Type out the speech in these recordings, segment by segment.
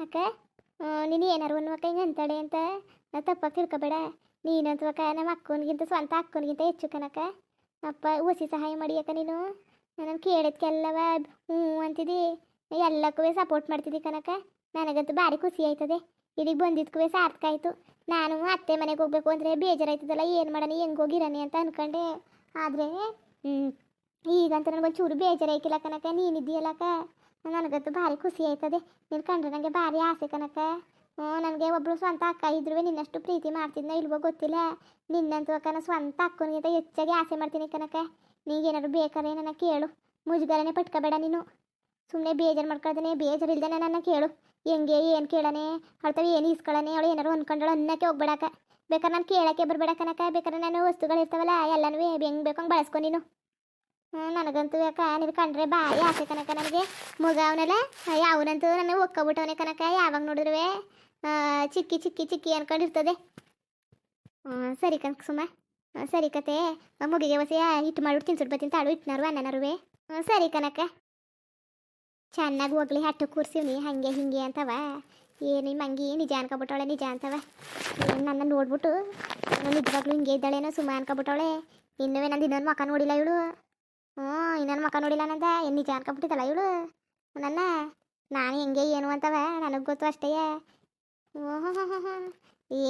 ಅಕ್ಕ ನೀನು ಏನಾರು ಅನ್ನುವಕ್ಕ ಹಿಂಗೆ ಅಂತಾಳೆ ಅಂತ ನಾ ತಪ್ಪಾಗಿ ತಿಳ್ಕೊಬೇಡ. ನೀನಂತವಕ್ಕ ನಮ್ಮ ಅಕ್ಕನಿಗಿಂತ ಸ್ವಂತ ಅಕ್ಕನಿಗಿಂತ ಹೆಚ್ಚು ಕನಕ. ಅಪ್ಪ ಹುಸಿ ಸಹಾಯ ಮಾಡಿ ಅಕ್ಕ ನೀನು. ನಾನು ಕೇಳಿದ್ಕೆಲ್ಲವ ಹ್ಞೂ ಅಂತಿದ್ದಿ, ಎಲ್ಲಕ್ಕೂ ಸಪೋರ್ಟ್ ಮಾಡ್ತಿದ್ದಿ ಕನಕ. ನನಗಂತೂ ಭಾರಿ ಖುಷಿ ಆಯ್ತದೆ. ಇಲ್ಲಿಗೆ ಬಂದಿದ್ದಕ್ಕೂ ಸಾರ್ಥಕ ಆಯಿತು. ನಾನು ಅತ್ತೆ ಮನೆಗೆ ಹೋಗ್ಬೇಕು ಅಂದರೆ ಬೇಜಾರಾಯ್ತದಲ್ಲ, ಏನು ಮಾಡೋಣ ಹೆಂಗೆ ಹೋಗಿರಾನಿ ಅಂತ ಅಂದ್ಕೊಂಡೆ. ಆದರೆ ಈಗಂತ ನನಗೊಂಚೂರು ಬೇಜಾರಾಯ್ಕಿಲ್ಲ ಕನಕ, ನೀನಿದ್ದೀಯಲ್ಲಕ್ಕ. ನನಗಂತೂ ಭಾರಿ ಖುಷಿ ಆಯ್ತದೆ. ನೀನು ಕಂಡ್ರೆ ನನಗೆ ಭಾರಿ ಆಸೆ ಕನಕ. ನನಗೆ ಒಬ್ಬಳು ಸ್ವಂತ ಅಕ್ಕ ಇದ್ರೂ ನಿನ್ನಷ್ಟು ಪ್ರೀತಿ ಮಾಡ್ತಿದ್ನ ಇಲ್ವೋ ಗೊತ್ತಿಲ್ಲ. ನಿನ್ನಂತೂ ಅಕ್ಕ ನಾನು ಸ್ವಂತ ಅಕ್ಕನಿಗಿಂತ ಹೆಚ್ಚಾಗಿ ಆಸೆ ಮಾಡ್ತೀನಿ ಕನಕ. ನೀಗೇನಾದ್ರು ಬೇಕಾದ್ರೆ ನನ್ನ ಕೇಳು, ಮುಜುಗರನೇ ಪಟ್ಕೋಬೇಡ ನೀನು. ಸುಮ್ಮನೆ ಬೇಜಾರು ಮಾಡ್ಕೊಳ್ದೇನೆ, ಬೇಜಾರಿಲ್ದೇನೆ ನನ್ನ ಕೇಳು. ಹೆಂಗೆ ಏನು ಕೇಳನೆ ಹೇಳ್ತವೆ, ಏನು ಇಸ್ಕೊಳ್ಳನೆ ಅವಳು ಏನಾರು ಅಂದ್ಕೊಂಡಳು ಅನ್ನಕ್ಕೆ ಹೋಗ್ಬೇಡಕ್ಕ. ಬೇಕಾದ್ರೆ ನಾನು ಕೇಳೋಕ್ಕೆ ಬರಬೇಡ ಕನಕ. ಬೇಕಾದ್ರೆ ನಾನು ವಸ್ತುಗಳಿರ್ತಾವಲ್ಲ ಎಲ್ಲನೂ ಹೆಂಗೆ ಬೇಕಂಗೆ ಬಳಸ್ಕೊ ನೀನು. ನನಗಂತೂ ಯಾಕ ನೀನು ಕಂಡ್ರೆ ಭಾರಿ ಆಸೆ ಕನಕ. ನನಗೆ ಮಗ ಅವನೆಲ್ಲ ಅವನಂತೂ ನನ್ನ ಒಕ್ಕೊಬಿಟ್ಟವನೇ ಕನಕ. ಯಾವಾಗ ನೋಡಿದ್ರೂ ಚಿಕ್ಕಿ ಚಿಕ್ಕಿ ಚಿಕ್ಕಿ ಅನ್ಕೊಂಡಿರ್ತದೆ. ಸರಿ ಕನಕ ಸುಮ್ಮ, ಸರಿ ಕತೆ. ಮುಗಿಗೆ ಹೊಸ ಹಿಟ್ಟು ಮಾಡ್ಬಿಟ್ಟು ತಿನ್ಸುಟ್ಟು ಬರ್ತೀನಿ ತಾಳು, ಹಿಟ್ಟನಾರು ಅನ್ನನಾರುವೆ. ಸರಿ ಕನಕ. ಚೆನ್ನಾಗಿ ಹೋಗ್ಲಿ ಹಟ್ಟು ಕೂರ್ಸಿವ್ನಿ ಹಾಗೆ ಹಿಂಗೆ ಅಂತವ. ಏನು ಈ ಮಂಗಿ ನಿಜ ಅನ್ಕೊಬಿಟ್ಟವಳೆ, ನಿಜ ಅಂತವ. ನನ್ನ ನೋಡ್ಬಿಟ್ಟು ನಿಜವಾಗ್ಲೂ ಹಿಂಗೆ ಇದ್ದಾಳೇನೋ ಸುಮ್ಮ ಅನ್ಕೊಬಿಟ್ಟವಳೆ. ಇನ್ನೂ ನಂದು ಇನ್ನೊಂದು ಮಕ್ಕ ನೋಡಿಲ್ಲ ಇವಳು. ಇನ್ನೊಂದು ಮಕ್ಕ ನೋಡಿಲ್ಲ ನಂದ. ಏನು ನಿಜ ಅನ್ಕೊಬಿಟ್ಟಿದ್ದಲ್ಲ ಇವಳು ನನ್ನ. ನಾನು ಹೆಂಗೆ ಏನು ಅಂತವ ನನಗೆ ಗೊತ್ತು ಅಷ್ಟೇ.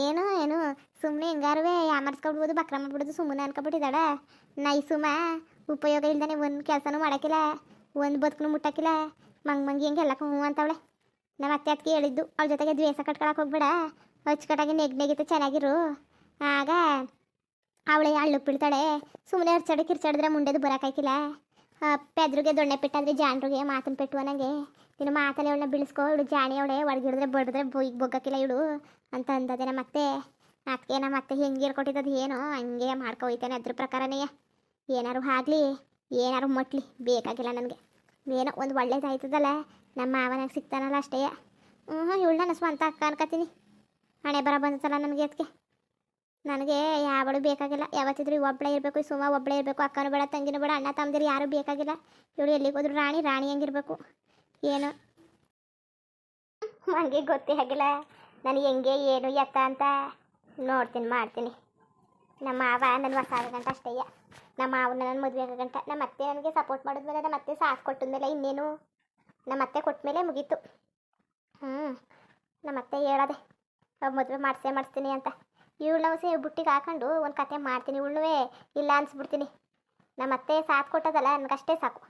ಏನು ಏನು ಸುಮ್ಮನೆ ಹೆಂಗಾರುವೆ ಯಾಮರ್ಸ್ಕೊಬಿಡ್ಬೋದು, ಬಕ್ರ ಮಾಡ್ಬಿಡೋದು ಸುಮ್ಮನೆ ಅನ್ಕೊಬಿಟ್ಟಿದ್ದಾಳ. ನೈ ಸುಮ್ಮ ಉಪಯೋಗ ಇಲ್ದಾನೆ ಒಂದು ಕೆಲಸನೂ ಮಾಡೋಕ್ಕಿಲ್ಲ, ಒಂದು ಬದುಕನು ಮುಟ್ಟಕ್ಕಿಲ್ಲ. ಮಂಗಿ ಹೆಂಗೆ ಎಲ್ಲಕ್ಕೆ ಹ್ಞೂ ಅಂತವಳೆ. ನಮ್ಮ ಅತ್ತೆ ಅದಕ್ಕೆ ಹೇಳಿದ್ದು ಅವಳ ಜೊತೆಗೆ ದ್ವೇಷ ಕಟ್ಕೊಳಕ್ಕೆ ಹೋಗ್ಬೇಡ, ಅಚ್ಚುಕಟ್ಟಾಗಿ ನೆಗ್ನೆಗಿತ್ತು ಚೆನ್ನಾಗಿರು. ಆಗ ಅವಳೆ ಹಳ್ಳಕ್ಕೆ ಬೀಳ್ತಾಳೆ. ಸುಮ್ಮನೆ ಹರ್ಚಾಡಿ ಕಿರ್ಚಾಡಿದ್ರೆ ಮುಂಡೆದು ಬರೋಕ್ಕಾಯ್ಕಿಲ್ಲ. ಪೆದ್ರಿಗೆ ದೊಣ್ಣೆ ಪೆಟ್ಟಾದ್ರೆ ಜಾಣ್ರಿಗೆ ಮಾತನ್ನು ಪೆಟ್ಟು ನನಗೆ. ನೀನು ಮಾತಲ್ಲಿ ಅವಳನ್ನ ಬೀಳಿಸ್ಕೊ, ಇವಳು ಜಾಣಿ ಅವಳೆ, ಒಳಗಿಡಿದ್ರೆ ಬಡಿದ್ರೆ ಈಗ ಬೊಗ್ಗಕ್ಕಿಲ್ಲ ಇವಳು ಅಂತ ಅಂದದೆ ನಮ್ಮ ಅತ್ತೆ. ಅದಕ್ಕೆ ನಮ್ಮ ಅತ್ತೆ ಹೆಂಗೆ ಹೇಳ್ಕೊಟ್ಟಿದ್ದದು ಏನೋ ಹಂಗೆ ಮಾಡ್ಕೊ ಹೋಯ್ತಾನೆ ಅದ್ರ ಪ್ರಕಾರನೇ. ಏನಾರು ಆಗಲಿ ಏನಾರು ಮಟ್ಲಿ ಬೇಕಾಗಿಲ್ಲ ನನಗೆ. ಏನೋ ಒಂದು ಒಳ್ಳೇದಾಯ್ತದಲ್ಲ, ನಮ್ಮ ಮಾವನಾಗ ಸಿಗ್ತಾನಲ್ಲ ಅಷ್ಟೇ. ಇವಳು ನನ್ನ ಸ್ವಂತ ಅಕ್ಕ ಅನ್ಕೋತೀನಿ. ಹಣೆ ಬರ ಬಂದತ್ತಲ್ಲ ನನಗೆ. ಅದಕ್ಕೆ ನನಗೆ ಯಾವಳು ಬೇಕಾಗಿಲ್ಲ. ಯಾವತ್ತಿದ್ರು ಒಬ್ಬಳೇ ಇರಬೇಕು, ಸುಮ್ಮ ಒಬ್ಬಳೇ ಇರಬೇಕು. ಅಕ್ಕನೂ ಬೇಡ, ತಂಗಿನೂ ಬೇಡ, ಅಣ್ಣ ತಮ್ಮದಿರು ಯಾರೂ ಬೇಕಾಗಿಲ್ಲ. ಇವಳು ಎಲ್ಲಿಗೆ ಹೋದ್ರು ರಾಣಿ ರಾಣಿ ಹಂಗಿರ್ಬೇಕು. ಏನು ನನಗೆ ಗೊತ್ತೇ ಆಗಿಲ್ಲ ನನಗೆ ಹೆಂಗೆ ಏನು ಎತ್ತ ಅಂತ. ನೋಡ್ತೀನಿ ಮಾಡ್ತೀನಿ. ನಮ್ಮ ಮಾವ ನನ್ನ ಹೊಸ ಆಗಂಟ ಅಷ್ಟೇ. ನಮ್ಮ ಮಾವನ ನನ್ನ ಮದುವೆ ಆಗಂಟ. ನಮ್ಮ ಅತ್ತೆ ನನಗೆ ಸಪೋರ್ಟ್ ಮಾಡಿದ್ಮೇಲೆ, ನಮ್ಮ ಅತ್ತೆ ಸಾಥ್ ಕೊಟ್ಟಿದ್ಮೇಲೆ ಇನ್ನೇನು. ನಮ್ಮ ಅತ್ತೆ ಕೊಟ್ಟ ಮೇಲೆ ಮುಗೀತು. ನಮ್ಮ ಅತ್ತೆ ಹೇಳೋದೆ ಮದುವೆ ಮಾಡಿಸ್ತೀನಿ ಅಂತ. ಇವಳು ನಾವು ಬುಟ್ಟಿಗೆ ಹಾಕೊಂಡು ಒಂದು ಕತೆ ಮಾಡ್ತೀನಿ. ಇವಳುವೇ ಇಲ್ಲ ಅನ್ಸ್ಬಿಡ್ತೀನಿ. ನಮ್ಮ ಅತ್ತೆ ಸಾಥ್ ಕೊಟ್ಟೋದಲ್ಲ ನನಗಷ್ಟೇ ಸಾಕು.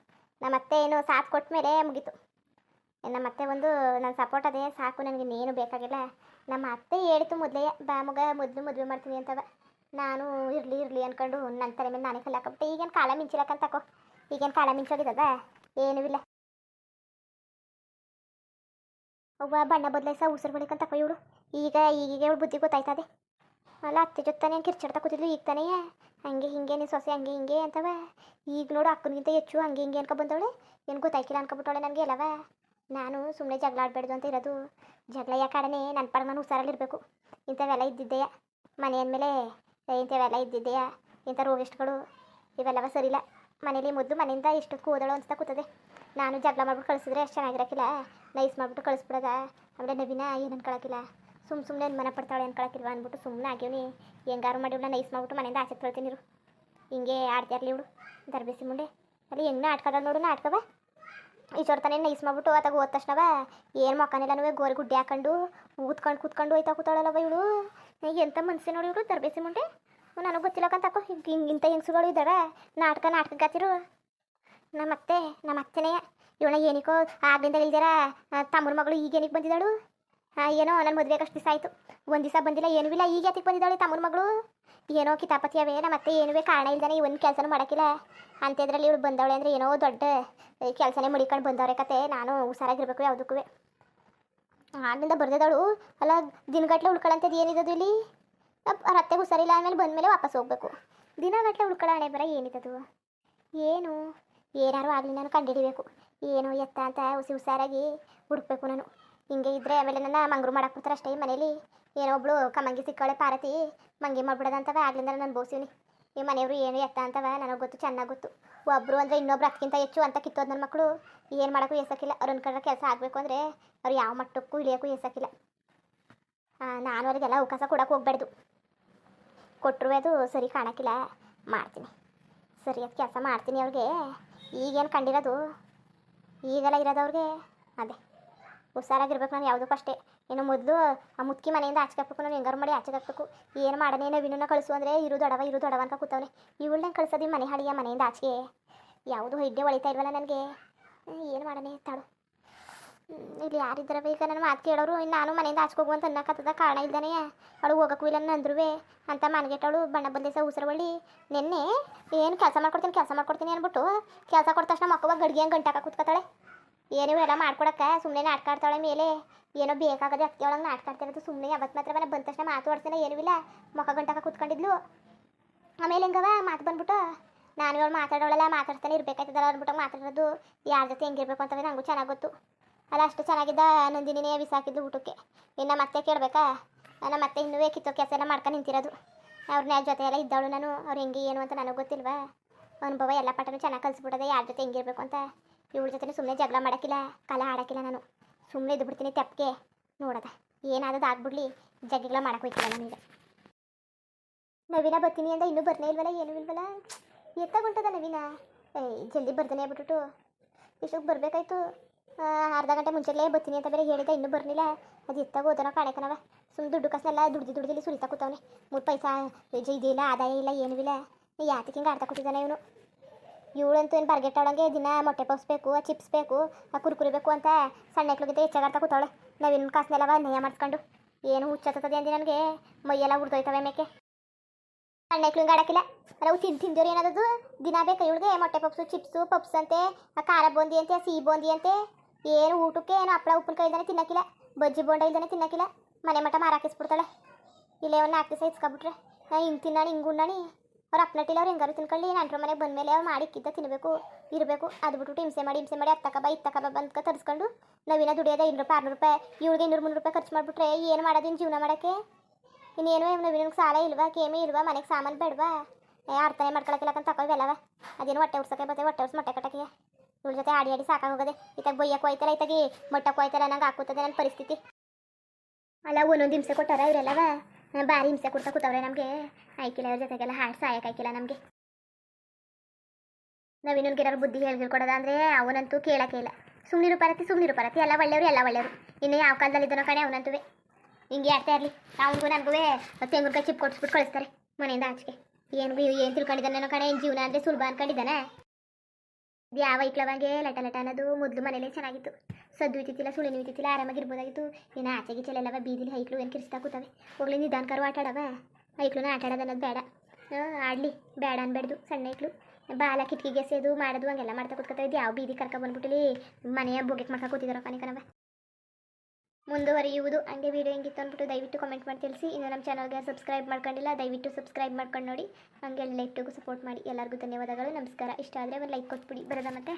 ನಮ್ಮ ಅತ್ತೆ ಏನು ಸಾಥ್ ಕೊಟ್ಟ ಮೇಲೆ ಮುಗೀತು. ನಮ್ಮ ಅತ್ತೆ ಒಂದು ನನ್ನ ಸಪೋರ್ಟ್ ಅದೇ ಸಾಕು, ನನಗೆ ಇನ್ನೇನು ಬೇಕಾಗಿಲ್ಲ. ನಮ್ಮ ಅತ್ತೆ ಹೇಳಿತು ಮೊದಲೇ, ಬಾ ಮಗ ಮೊದಲು ಮದುವೆ ಮಾಡ್ತೀನಿ ಅಂತವ. ನಾನು ಇರಲಿ ಅಂದ್ಕೊಂಡು ನನ್ನ ತಲೆ ಮೇಲೆ ನಾನೇ ಕಲ್ಲು ಹಾಕಬಿಟ್ಟೆ. ಈಗೇನು ಕಾಲ ಮಿಂಚಿಲಕ್ಕಂತಕೋ, ಈಗೇನು ಕಾಲ ಮಿಂಚೋಗಿದ್ದದ ಏನೂ ಇಲ್ಲ. ಒಬ್ಬ ಬಣ್ಣ ಬದಲಾಯಿಸ ಉಸಿರು ಬಳಿಕಂತಕೋ ಇವಳು. ಈಗ ಇವಳು ಬುದ್ಧಿ ಗೊತ್ತಾಯ್ತದೆ ಅಲ್ಲ. ಅತ್ತೆ ಜೊತಾನೆ ಕಿರ್ಚಾಡ್ತಾ ಕೂತಿದ್ಲು, ಈಗ ತಾನೇ ಹಂಗೆ ಹಿಂಗೆ ನೀನು ಸೊಸೆ ಹಂಗೆ ಹಿಂಗೆ ಅಂತವ. ಈಗ ನೋಡು ಅಕ್ಕನಿಗಿಂತ ಹೆಚ್ಚು ಹಂಗೆ ಹಿಂಗೆ ಅನ್ಕೊ ಬಂದವಳೆ. ಏನು ಗೊತ್ತಾಯ್ಕಿಲ್ಲ ಅನ್ಕೊಬಿಟ್ಟವಳೆ ನನಗೆ ಎಲ್ಲವ. ನಾನು ಸುಮ್ಮನೆ ಜಗಳ ಆಡಬೇಡ್ದು ಅಂತ ಇರೋದು. ಜಗಳ ಯಾಕಾಡನೆ ನನ್ನ ಪಾಡಿಗೆ ನಾನು ಹುಷಾರಲ್ಲಿರಬೇಕು. ಇಂಥವೆಲ್ಲ ಇದ್ದಿದ್ದೆಯಾ ಮನೆ ಅಂದಮೇಲೆ, ಇಂಥವೆಲ್ಲ ಇದ್ದಿದ್ದೆಯಾ ಇಂಥ ರೋಗಿಷ್ಟಗಳು ಇವೆಲ್ಲವ ಸರಿಲ್ಲ. ಮನೇಲಿ ಮುದ್ದು ಮನೆಯಿಂದ ಎಷ್ಟು ಕೂದಳು ಅನ್ಸ್ತಾ ಕೂತದೆ. ನಾನು ಜಗಳ ಮಾಡ್ಬಿಟ್ಟು ಕಳಿಸಿದ್ರೆ ಅಷ್ಟು ಚೆನ್ನಾಗಿರೋಕ್ಕಿಲ್ಲ. ನೈಸ್ ಮಾಡಿಬಿಟ್ಟು ಕಳಿಸ್ಬಿಡೋದ. ಆಮೇಲೆ ನವೀನ ಏನು ಅನ್ಕೊಳಕ್ಕಿಲ್ಲ. ಸುಮ್ಮನೆ ಮನ ಪಡ್ತಾಳೆ ಅನ್ಕೊಳಕ್ಕಿಲ್ವ ಅಂದ್ಬಿಟ್ಟು ಸುಮ್ಮನೆ ಆಗ್ಯವನಿ. ಹೆಂಗಾರು ಮಾಡಿ ಇವಳನ್ನ ನೈಸ್ ಮಾಡ್ಬಿಟ್ಟು ಮನೆಯಿಂದ ಆಚೆ ತೊಳ್ತೀನಿ ಇರು. ಹಿಂಗೆ ಆಡ್ತಾ ಇರಲಿ ಇವಳು ದರ್ಬೇಸಿ ಮುಂಡೆ. ಅಲ್ಲಿ ಹೆಂಗೆ ನಾಟ್ಕದ ನೋಡು ನಾಟ್ಕವ. ಈ ಚೋರ್ತಾನೆ ನೈಸ್ ಮಾಡ್ಬಿಟ್ಟು ಅತ್ತಾಗ ಹೋದ ತಕ್ಷಣವ ಏನು ಮಕ್ಕನೆಲ್ಲ ಗೋರಿ ಗುಡ್ಡೆ ಹಾಕೊಂಡು ಊದ್ಕೊಂಡು ಕೂತ್ಕೊಂಡು ಹೋಯ್ತಾ ಕೂತಾಳಲ್ಲವ ಇವಳು. ಎಂಥ ಮನಸ್ಸೆ ನೋಡಿ ಇವಳು ದರ್ಬೇಸಿ ಮುಂಡೆ. ನನಗೆ ಗೊತ್ತಿಲ್ಲಕ್ಕಂತಕೋ ಇಂಥ ಹೆಂಗಸುಗಳು ಇದ್ದಾರೆ ನಾಟಕಗಾತಿರು. ನಮ್ಮ ಅತ್ತೆನೇ ಇವಳ ಏನಕ್ಕೋ ಆಗ್ಲಿಂದ ಇಲ್ದಿರ ತಮ್ಮನ ಮಗಳು ಈಗೇನಿಗೆ ಬಂದಿದ್ದಾಳು. ಏನೋ ನನ್ನ ಮದುವೆಗೆ ಅಷ್ಟು ದಿವಸ ಆಯಿತು, ಒಂದು ದಿವಸ ಬಂದಿಲ್ಲ ಏನೂ ಇಲ್ಲ. ಈಗ ಯಾತಿಗೆ ಬಂದಿದ್ದಾಳೆ ತಮ್ಮನ ಮಗಳು. ಏನೋ ಕಿತಾಪತಿಯವೇ. ನಮ್ಮ ಅತ್ತೆ ಏನುವೇ ಕಾರಣ ಇಲ್ದಾನೆ ಒಂದು ಕೆಲಸನೂ ಮಾಡೋಕ್ಕಿಲ್ಲ ಅಂತಿದ್ರಲ್ಲಿ ಇವಳು ಬಂದವಳೆ ಅಂದರೆ ಏನೋ ದೊಡ್ಡ ಕೆಲಸನೇ ಮಡಿಕೊಂಡು ಬಂದವ್ರೆ ಕತೆ. ನಾನು ಹುಷಾರಾಗಿರ್ಬೇಕು ಯಾವುದಕ್ಕೂ. ಆಡಿನಿಂದ ಬರ್ದಿದ್ದಾಳು ಅಲ್ಲ. ದಿನಗಟ್ಲೆ ಉಳ್ಕೊಳ್ಳೋಂಥದ್ದು ಏನಿದ್ದದು ಇಲ್ಲಿ. ರತ್ತೆ ಹುಷಾರಿಲ್ಲ ಆಮೇಲೆ ಬಂದಮೇಲೆ ವಾಪಸ್ ಹೋಗಬೇಕು. ದಿನಗಟ್ಲೆ ಉಳ್ಕೊಳ್ಳೋ ಹಣೆ ಬರ ಏನಿದ್ದದು. ಏನು ಏನಾರು ಆಗಲಿ ನಾನು ಕಂಡುಹಿಡಿಬೇಕು. ಏನು ಎತ್ತ ಅಂತ ಹುಷಾರಾಗಿ ಹುಡುಕ್ಬೇಕು ನಾನು. ಹಿಂಗೆ ಇದ್ದರೆ ಆಮೇಲೆ ನನ್ನ ಮಂಗ್ರು ಮಾಡಕ್ಕೆ ಬಿಡ್ತಾರೆ ಅಷ್ಟೇ. ಮನೇಲಿ ಏನೋ ಒಬ್ಳು ಕಮ್ಮಂಗಿ ಸಿಕ್ಕವಳೆ ಪಾರತಿ ಮಂಗಿ ಮಾಡ್ಬಿಡೋದಂತವ. ಆಗ್ಲಿಂದ ನಾನು ಬೋಸಿವ್ನಿ. ಈ ಮನೆಯವರು ಏನು ಎತ್ತ ಅಂತವ ನನಗೆ ಗೊತ್ತು, ಚೆನ್ನಾಗಿ ಗೊತ್ತು. ಒಬ್ಬರು ಅಂದರೆ ಇನ್ನೊಬ್ರು ಅದಕ್ಕಿಂತ ಹೆಚ್ಚು ಅಂತ ಕಿತ್ತೋದು ನನ್ನ ಮಕ್ಕಳು. ಏನು ಮಾಡೋಕ್ಕೂ ಎಸಕ್ಕಿಲ್ಲ. ಅವ್ರು ಅನ್ಕೊಂಡ್ರೆ ಕೆಲಸ ಆಗಬೇಕು ಅಂದರೆ ಅವ್ರು ಯಾವ ಮಟ್ಟಕ್ಕೂ ಇಳಿಯೋಕ್ಕೂ ಎಸಕ್ಕಿಲ್ಲ. ನಾನು ಅವರಿಗೆಲ್ಲ ಅವಕಾಶ ಕೊಡೋಕೆ ಹೋಗ್ಬಾರ್ದು. ಕೊಟ್ಟರು ಅದು ಸರಿ ಕಾಣೋಕ್ಕಿಲ್ಲ. ಮಾಡ್ತೀನಿ, ಸರಿಯಾದ ಕೆಲಸ ಮಾಡ್ತೀನಿ ಅವ್ರಿಗೆ. ಈಗೇನು ಕಂಡಿರೋದು, ಈಗೆಲ್ಲ ಇರೋದು ಅವ್ರಿಗೆ ಅದೇ ಹುಷಾರಾಗಿರ್ಬೇಕು. ನಾನು ಯಾವುದಕ್ಕೂ ಅಷ್ಟೇ. ಇನ್ನು ಮೊದಲು ಆ ಮುದುಕಿ ಮನೆಯಿಂದ ಆಚೆ ಹಾಕ್ಬೇಕು. ನಾನು ಹೆಂಗಾರು ಮಾಡಿ ಆಚೆಗೆ ಹಾಕ್ಬೇಕು. ಏನು ಮಾಡನೇ ನವೀನನ್ನ ಕಳಿಸು ಅಂದರೆ ಇರು ದೊಡವ ಅಂತ ಕೂತವನೆ. ಇವಳನ್ನ ಕಳ್ಸೋದು ಮನೆ ಹಾಳಿಯ ಮನೆಯಿಂದ ಆಚೆಗೆ. ಯಾವುದು ಹೆಡ್ಡೆ ಹೊಳಿತಾ ಇಲ್ವಲ್ಲ ನನಗೆ. ಏನು ಮಾಡನೇ ತಾಳು. ಇಲ್ಲಿ ಯಾರಿದ್ದಾರವ ಈಗ ನನ್ನ ಮಾತು ಕೇಳೋರು. ಇನ್ನು ನಾನು ಮನೆಯಿಂದ ಆಚೆ ಹೋಗುವಂತ ಅನ್ನಕತ್ತದ ಕಾರಣ ಇಲ್ದಾನೆ. ಅವಳು ಹೋಗೋಕ್ಕೂ ಇಲ್ಲ ಅಂದ್ರೂ ಅಂತ ಮನೆಗೆಟ್ಟವಳು ಬಣ್ಣ ಬಂದೇಸ ಉಸಿರುವಳ್ಳಿ. ನಿನ್ನೆ ಏನು ಕೆಲಸ ಮಾಡ್ಕೊಡ್ತೀನಿ ಅಂದ್ಬಿಟ್ಟು ಕೆಲಸ ಕೊಟ್ಟ ತಕ್ಷಣ ಮಕ್ಕಳು ಗಡ್ಗೆ ಹಂಗೆ ಗಂಟಾಕ ಕೂತ್ಕೊತಾಳೆ. ಏನೋ ಎಲ್ಲ ಮಾಡ್ಕೊಡಕ್ಕೆ ಸುಮ್ಮನೆ ನಾಟಕ ಆಡ್ತಾಳೆ ಮೇಲೆ. ಏನೋ ಬೇಕಾಗದೆ ಅಕ್ಕಿ ಒಳಗೆ ನಾಟಕ ಆಡ್ತಿರೋದು ಸುಮ್ಮನೆ. ಅವತ್ತು ಮಾತ್ರ ಮನೆ ಬಂದ ತಕ್ಷಣ ಮಾತು ಆಡ್ತಾನೆ ಏನೂ ಇಲ್ಲ. ಮೊಕ್ಕ ಗಂಟಾಕ ಕೂತ್ಕೊಂಡಿದ್ಲು. ಆಮೇಲೆ ಹೆಂಗವ ಮಾತು ಬಂದ್ಬಿಟ್ಟು ನಾನು ಇವಳು ಮಾತಾಡೋಳಲ್ಲ ಮಾತಾಡ್ತಾನೆ ಇರಬೇಕಾಯ್ತದಲ್ಲ ಅಂದ್ಬಿಟ್ಟು ಮಾತಾಡೋದು. ಯಾರ ಜೊತೆ ಹೆಂಗಿರ್ಬೇಕು ಅಂತವೇ ನನಗೂ ಚೆನ್ನಾಗಿ ಗೊತ್ತು. ಅಲ್ಲ ಅಷ್ಟು ಚೆನ್ನಾಗಿದ್ದ ನಂದಿನಿನೇ ಬಿಸಾಕಿದ್ಲು ಊಟಕ್ಕೆ. ಇನ್ನು ಮತ್ತೆ ಕೇಳಬೇಕಾ? ನಾನು ಮತ್ತೆ ಇನ್ನೂ ಕಿತ್ತೋ ಕೆಲಸ ಎಲ್ಲ ಮಾಡ್ಕೊಂಡು ನಿಂತಿರೋದು. ಅವ್ರನ್ನ ಯಾರ ಜೊತೆ ಎಲ್ಲ ಇದ್ದವಳು ನಾನು. ಅವ್ರು ಹೆಂಗೆ ಏನು ಅಂತ ನನಗೆ ಗೊತ್ತಿಲ್ವಾ? ಅನುಭವ ಎಲ್ಲ ಪಟ್ಟನು ಚೆನ್ನಾಗಿ ಕಲಿಸ್ಬಿಟ್ಟದೆ ಯಾರ ಜೊತೆ ಹೆಂಗಿರ್ಬೇಕು ಅಂತ. ಇವಳ ಜೊತೆ ಸುಮ್ಮನೆ ಜಗಳ ಮಾಡೋಕ್ಕಿಲ್ಲ, ಕಲ ಆಡೋಕ್ಕಿಲ್ಲ. ನಾನು ಸುಮ್ಮನೆ ಇದ್ದು ಬಿಡ್ತೀನಿ ತೆಪ್ಪಗೆ ನೋಡೋದ. ಏನಾದದು ಆಗ್ಬಿಡ್ಲಿ, ಜಗ್ಗಿಗಳ ಮಾಡೋಕೆ ಹೋಯ್ತಿಲ್ಲ ನನಗೆ. ನವೀನ ಬರ್ತೀನಿ ಅಂದ ಇನ್ನೂ ಬರ್ನೇ ಇಲ್ವಲ್ಲ, ಏನೂ ಇಲ್ವಲ್ಲ. ಎತ್ತಾಗುಂಟದ ನವೀನ? ಜಲ್ದಿ ಬರ್ತಾನೆ ಆಗ್ಬಿಟ್ಟು ಇಷ್ಟಕ್ಕೆ ಬರಬೇಕಾಯ್ತು. ಅರ್ಧ ಗಂಟೆ ಮುಂಚೆಲೇ ಬರ್ತೀನಿ ಅಂತ ಬೇರೆ ಹೇಳಿದ, ಇನ್ನೂ ಬರ್ನಿಲ್ಲ. ಅದು ಎತ್ತಾಗ ಹೋದನೋ ಕಾಣಕನವ. ಸುಮ್ಮನೆ ದುಡ್ಡು ಕಾಸನ್ನೆಲ್ಲ ದುಡ್ದಿಲ್ಲಿ ಸುರಿತಾ ಕೂತವನೆ. 3 ಪೈಸಾ ಇದಿಲ್ಲ, ಆದಾಯ ಇಲ್ಲ, ಏನೂ ಇಲ್ಲ. ಯಾತಕ್ಕೆ ಹಿಂಗೆ ಆಡ್ತಾ ಕೂತಿದ್ದಾನೆ ಇವನು? ಇವಳಂತೂ ಏನು ಬರ್ಗೆಟ್ಟವಳಂಗೆ ದಿನ ಮೊಟ್ಟೆ ಪಪ್ಸ್ ಬೇಕು, ಆ ಚಿಪ್ಸ್ ಬೇಕು, ಆ ಕುರ್ಕುರಿ ಬೇಕು ಅಂತ ಸಣ್ಣಕ್ಳಿಗಿಂತ ಹೆಚ್ಚಾಗಾಡ್ತಾ ಕೂತವಳೆ. ನಾವಿನ್ನು ಕಾಸನ್ನೆಲ್ಲವ ನಯ ಮಾಡಿಸ್ಕೊಂಡು ಏನು ಹುಚ್ಚತ್ತದೆ ಅಂದಿ ನನಗೆ. ಮೈಯೆಲ್ಲ ಉಡ್ದೋಯ್ತವೆ ಮೇಕೆ. ಸಣ್ಣಕ್ಳು ಹಿಂಗೆ ಆಡೋಕ್ಕಿಲ್ಲ. ನಾವು ತಿಂದೋರು ಏನಾದದು ದಿನ ಬೇಕಾ ಇವಳಿಗೆ? ಮೊಟ್ಟೆ ಪಪ್ಸು, ಚಿಪ್ಸು, ಪಪ್ಸ್ ಅಂತೆ, ಆ ಖಾರ ಬೋಂದಿ ಅಂತೆ, ಆ ಸಿಹಿ ಬೋಂದಿ ಅಂತೆ. ಏನು ಊಟಕ್ಕೆ ಏನು ಹಪ್ಪಳ ಉಪ್ಪಿನಕಾಯಿ ಇಲ್ದಾನೆ ತಿನ್ನಕ್ಕಿಲ್ಲ, ಬಜ್ಜಿ ಬೋಂಡ ಇಲ್ದಾನೆ ತಿನ್ನಕ್ಕಿಲ್ಲ. ಮನೆ ಮಠ ಮಾರಾಕಿಸ್ಬಿಡ್ತಾಳೆ. ಇಲ್ಲೇ ಒಂದು 4 ದಿವಸ ಇಸ್ಕೊಬಿಟ್ರೆ ಹಿಂಗೆ ತಿನ್ನಾಣಿ ಹಿಂಗೆ ಉಣ್ಣಾಣಿ. ಅವ್ರು ಅಪ್ಪನಟ್ಟಿಲ್ಲ. ಅವ್ರು ಹೆಂಗಾರು ತಿನ್ಕೊಳ್ಳಿ. ನಂಟ್ರ ಮನೆಗೆ ಬಂದಮೇಲೆ ಅವ್ರು ಮಾಡಿಕ್ಕಿದ್ದ ತಿನ್ನಬೇಕು ಇರಬೇಕು. ಅದು ಬಿಟ್ಬಿಟ್ಟು ಹಿಂಸೆ ಮಾಡಿ ಹತ್ತಕ ಬಾ ಬಂದ್ಕ ತರಿಸ್ಕೊಂಡು ನವೀನ ದುಡಿಯೋದ 500 ರೂಪಾಯಿ 600 ರೂಪಾಯಿ, ಇವಳಿಗೆ 200 300 ರೂಪಾಯಿ ಖರ್ಚು ಮಾಡಿಬಿಟ್ರೆ ಏನು ಮಾಡೋದಿನ ಜೀವನ ಮಾಡೋಕ್ಕೆ? ಇನ್ನೇನು ನವೀನಗೆ ಸಾಲ ಇಲ್ವಾ, ಕೇಮಿ ಇಲ್ವಾ, ಮನೆಗೆ ಸಾಮಾನು ಬೇಡವಾ? ಅರ್ಥನೇ ಮಾಡ್ಕೊಳಕ್ಕಿಲ್ಲಕಂತ ತಗೊಳ್ವೆಲ್ಲವ. ಅದೇನು ಹೊಟ್ಟೆ ಉಡ್ಸೋಕೆ ಬರ್ತದೆ, ಹೊಟ್ಟೆ ಉಡ್ಸಿ ಮೊಟ್ಟೆ ಕಟ್ಟಕ್ಕೆ. ಇವಳ ಜೊತೆ ಆಡಿ ಸಾಕಾಗೋದೆ. ಇತ್ತಾಗ ಬೊಯ್ಯಕ್ಕೆ ಹೋಯ್ತಾರ, ಇತ್ತಾಗಿ ಮೊಟ್ಟಕ್ಕೆ ಹೋಯ್ತಾರ. ನಂಗೆ ಹಾಕುತ್ತದೆ ನನ್ನ ಪರಿಸ್ಥಿತಿ. ಅಲ್ಲ ಒಂದೊಂದು ಹಿಂಸೆ ಕೊಟ್ಟಾರ ಇವರೆಲ್ಲವ. ಭಾರಿ ಹಿಂಸೆ ಕೊಡ್ತಾ ಕೂತವ್ರೆ ನಮಗೆ. ಆಯ್ಕಿಲ್ಲ ಅವ್ರ ಜೊತೆಗೆಲ್ಲ ಹಾಡು ಸಾಯಕ್ಕೆ ಆಯ್ಕಿಲ್ಲ ನಮಗೆ. ನವೀನನ್ಗಿರೋರು ಬುದ್ಧಿ ಹೇಳ್ಕೊಡೋದ ಅಂದರೆ ಅವನಂತೂ ಕೇಳೋಕೆ ಇಲ್ಲ. ಸುಮ್ಮನಿರು ಪರತಿ ಎಲ್ಲ ಒಳ್ಳೆಯವರು. ಇನ್ನು ಯಾವ ಕಾಲದಲ್ಲಿದ್ದನೋ ಕಣೆ ಅವನಂತೂ ಹಿಂಗೆ ಆಡ್ತಾ ಇರಲಿ. ಅವನಿಗೂ ನನಗೂ ತೆಂಗಿನಕಾಯಿ ಚಿಪ್ ಕೊಡಿಸ್ಬಿಟ್ಟು ಕಳಿಸ್ತಾರೆ ಮನೆಯಿಂದ ಆಚೆಗೆ. ಏನು ತಿಳ್ಕೊಂಡಿದ್ದಾನೋ ಕಣೆ. ಏನು ಜೀವನ ಅಂದರೆ ಸುಲಭ ಅಂದ್ಕೊಂಡಿದ್ದಾನೆ. ಯಾವ ಐಕ್ಲವಾಗೆ ಲಟ ಅನ್ನೋದು ಮೊದಲು ಮನೇಲೇ ಚೆನ್ನಾಗಿತ್ತು. ಸದ್ದು ಇತ್ತಿಲ್ಲ, ಸುಳಿನೂ ಇತ್ತಿಲ್ಲ, ಆರಾಮಾಗಿರ್ಬೋದಾಗಿತ್ತು. ಇನ್ನು ಆಚೆಗೆ ಚೆಲ್ಲೆಲ್ಲವ ಬೀದಿಲಿ ಐಕ್ಳು ಏನು ಕಿರಿಸ್ತಾ ಕೂತವೆ. ಹೋಗ್ಲಿ ನಿಧಾನಕರು ಆಟಾಡವ. ಐಕ್ಳನ್ನ ಆಟಾಡೋದು ಅನ್ನೋದು ಬೇಡ. ಆಡಲಿ ಬೇಡ ಅನ್ಬೇಡ್ದು. ಸಣ್ಣ ಐಕ್ಳು ಬಾಲ ಕಿಟಕಿಗೆ ಸೇದು ಮಾಡೋದು ಹಂಗೆಲ್ಲ ಮಾಡ್ತಾ ಕೂತ್ಕೊತಾ ಇದ್ದು. ಯಾವ ಬೀದಿ ಕರ್ಕೊಬಂದ್ಬಿಟ್ಟಿಲಿ ಮನೆಯ ಬೋಗೆಗೆ ಮಾಡ್ಕೊ ಕೂತಿದ್ದಾರೋ ಕನವ. ಮುಂದುವರಿಯುವುದು. ಹಂಗೆ ವೀಡಿಯೋ ಹೆಂಗಿತ್ತು ಅಂದ್ಬಿಟ್ಟು ದಯವಿಟ್ಟು ಕಮೆಂಟ್ ಮಾಡಿ ತಿಳಿಸಿ. ಇನ್ನು ನಮ್ಮ ಚಾನಲ್ಗೆ ಸಬ್ಸ್ಕ್ರೈಬ್ ಮಾಡ್ಕೊಂಡಿಲ್ಲ, ದಯವಿಟ್ಟು ಸಬ್ಸ್ಕ್ರೈಬ್ ಮಾಡ್ಕೊಂಡು ನೋಡಿ. ಹಂಗೆ ಲೈಕ್ಟಿಗೂ ಸಪೋರ್ಟ್ ಮಾಡಿ. ಎಲ್ಲರಿಗೂ ಧನ್ಯವಾದಗಳು, ನಮಸ್ಕಾರ. ಇಷ್ಟ ಆದರೆ ಒಂದು ಲೈಕ್ ಕೊಟ್ಬಿಡಿ. ಬರೋದ ಮತ್ತೆ.